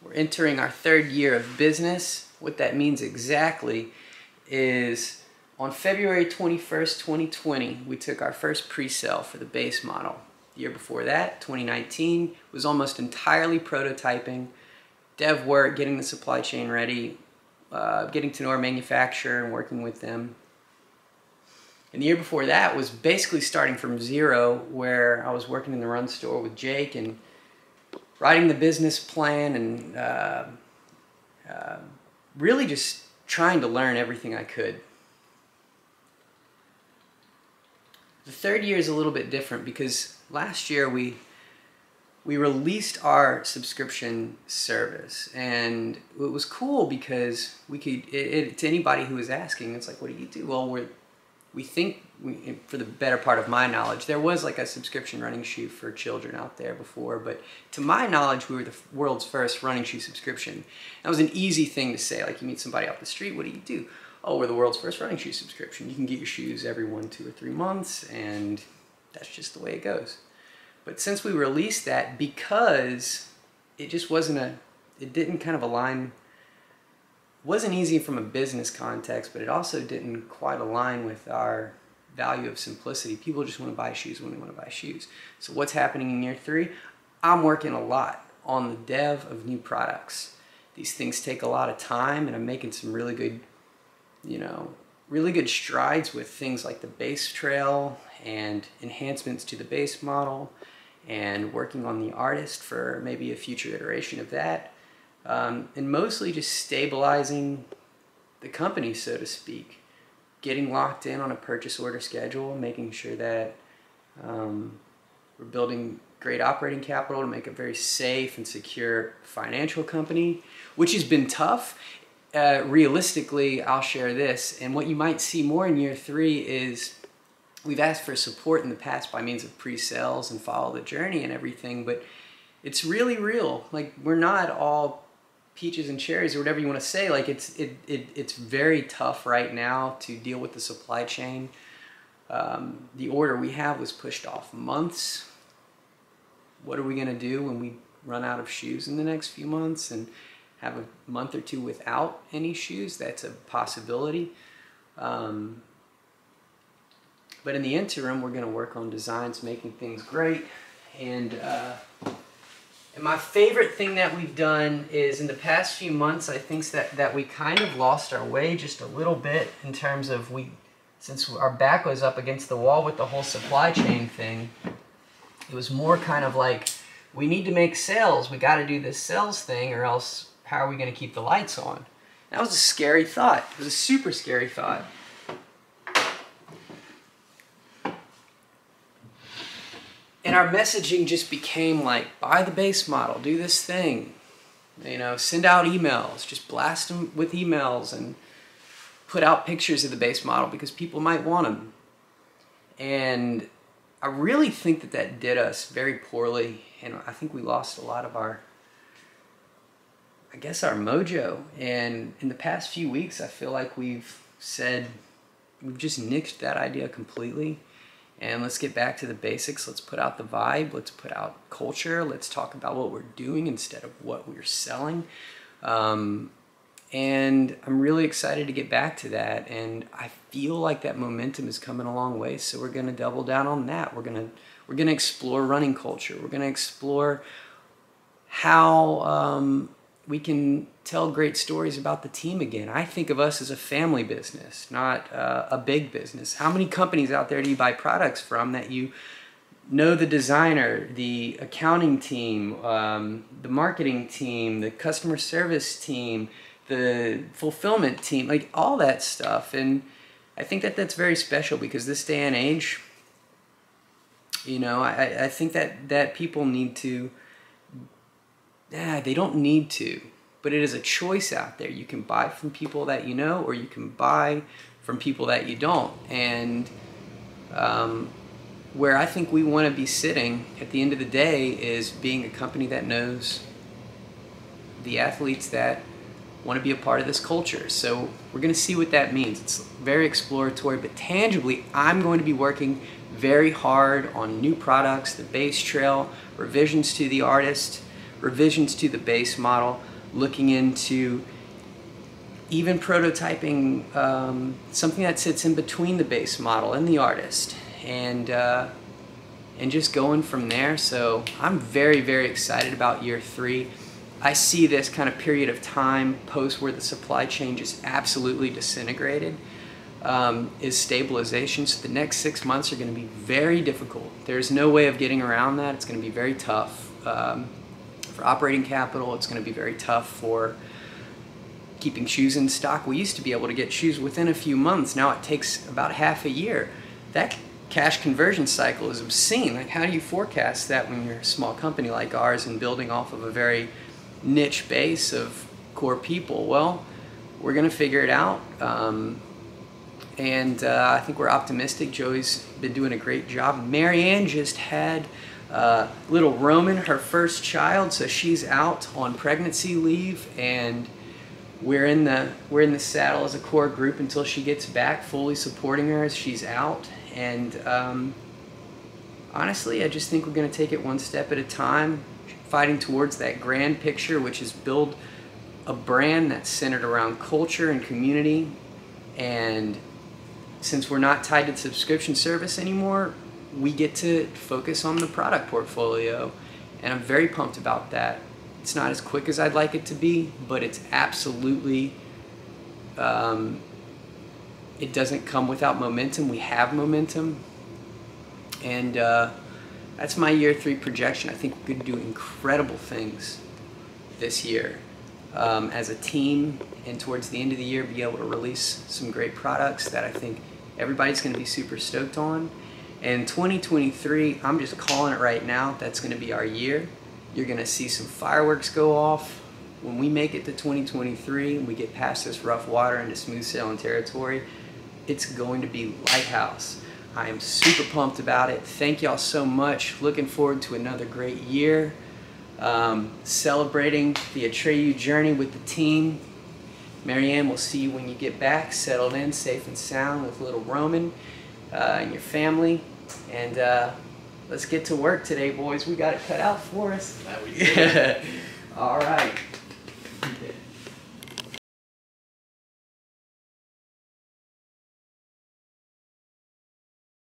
We're entering our third year of business. What that means exactly is on February 21st, 2020, we took our first pre-sale for the base model. The year before that, 2019, was almost entirely prototyping, dev work, getting the supply chain ready, getting to know our manufacturer and working with them. And the year before that was basically starting from zero, where I was working in the run store with Jake and writing the business plan and really just trying to learn everything I could. The third year is a little bit different because last year we released our subscription service, and it was cool because we could, to anybody who was asking, it's like, what do you do? Well, we think, for the better part of my knowledge, there was like a subscription running shoe for children out there before, but to my knowledge, we were the world's first running shoe subscription. That was an easy thing to say. Like, you meet somebody off the street, what do you do? Oh, we're the world's first running shoe subscription. You can get your shoes every 1, 2, or 3 months, and that's just the way it goes. But since we released that, because it just wasn't it didn't kind of align, wasn't easy from a business context, but it also didn't quite align with our value of simplicity. People just want to buy shoes when they want to buy shoes. So what's happening in year 3? I'm working a lot on the dev of new products. These things take a lot of time, and I'm making some really good, really good strides with things like the base trail and enhancements to the base model, and working on the artist for maybe a future iteration of that. And mostly just stabilizing the company, so to speak, getting locked in on a purchase order schedule, making sure that we're building great operating capital to make a very safe and secure financial company, which has been tough. Realistically, I'll share this, and what you might see more in year 3 is we've asked for support in the past by means of pre-sales and follow the journey and everything, but it's really real. Like, we're not all peaches and cherries or whatever you want to say. Like, it's very tough right now to deal with the supply chain. The order we have was pushed off months. What are we going to do when we run out of shoes in the next few months and have a month or 2 without any shoes? That's a possibility. But in the interim, we're going to work on designs, making things great. And my favorite thing that we've done is, in the past few months, I think that we kind of lost our way just a little bit in terms of since our back was up against the wall with the whole supply chain thing, it was more kind of like, we need to make sales. We got to do this sales thing, or else how are we going to keep the lights on? That was a scary thought. It was a super scary thought. And our messaging just became like, buy the base model, do this thing, send out emails, just blast them with emails and put out pictures of the base model because people might want them. And I really think that did us very poorly, and I think we lost a lot of our mojo. And in the past few weeks, I feel like we've just nixed that idea completely. And let's get back to the basics. Let's put out the vibe. Let's put out culture. Let's talk about what we're doing instead of what we're selling. And I'm really excited to get back to that. And I feel like that momentum is coming a long way. So we're going to double down on that. We're going to explore running culture. We're going to explore how we can tell great stories about the team again. I think of us as a family business, not a big business. How many companies out there do you buy products from that you know the designer, the accounting team, the marketing team, the customer service team, the fulfillment team, like all that stuff? And I think that's very special because this day and age, I think that people need to, they don't need to, but it is a choice out there. You can buy from people that you know, or you can buy from people that you don't. And where I think we want to be sitting at the end of the day is being a company that knows the athletes that want to be a part of this culture. So we're going to see what that means. It's very exploratory, but tangibly, I'm going to be working very hard on new products, the base trail, revisions to the artist. revisions to the base model, looking into even prototyping something that sits in between the base model and the artist, and just going from there. So I'm very, very excited about year 3. I see this kind of period of time post where the supply chain just absolutely disintegrated is stabilization. So the next 6 months are going to be very difficult. There's no way of getting around that. It's going to be very tough for operating capital. It's going to be very tough for keeping shoes in stock. We used to be able to get shoes within a few months. Now it takes about half a year. That cash conversion cycle is obscene. Like, how do you forecast that when you're a small company like ours and building off of a very niche base of core people? Well, we're going to figure it out. I think we're optimistic. Joey's been doing a great job. Marianne just had little Roman, her first child, so she's out on pregnancy leave, and we're in the saddle as a core group until she gets back, fully supporting her as she's out. And honestly, I just think we're going to take it one step at a time, fighting towards that grand picture, which is build a brand that's centered around culture and community. And since we're not tied to the subscription service anymore, we get to focus on the product portfolio, and I'm very pumped about that. It's not as quick as I'd like it to be, but it's absolutely, it doesn't come without momentum. We have momentum, and that's my year 3 projection. I think we're going to do incredible things this year as a team, and towards the end of the year be able to release some great products that I think everybody's going to be super stoked on. And 2023, I'm just calling it right now, that's going to be our year. You're going to see some fireworks go off when we make it to 2023 and we get past this rough water into smooth sailing territory. It's going to be lighthouse. I am super pumped about it. Thank y'all so much. Looking forward to another great year. Celebrating the Atreyu journey with the team. Marianne, we'll see you when you get back, settled in, safe and sound with little Roman and your family. And let's get to work today, boys. We got it cut out for us. That we do. All right.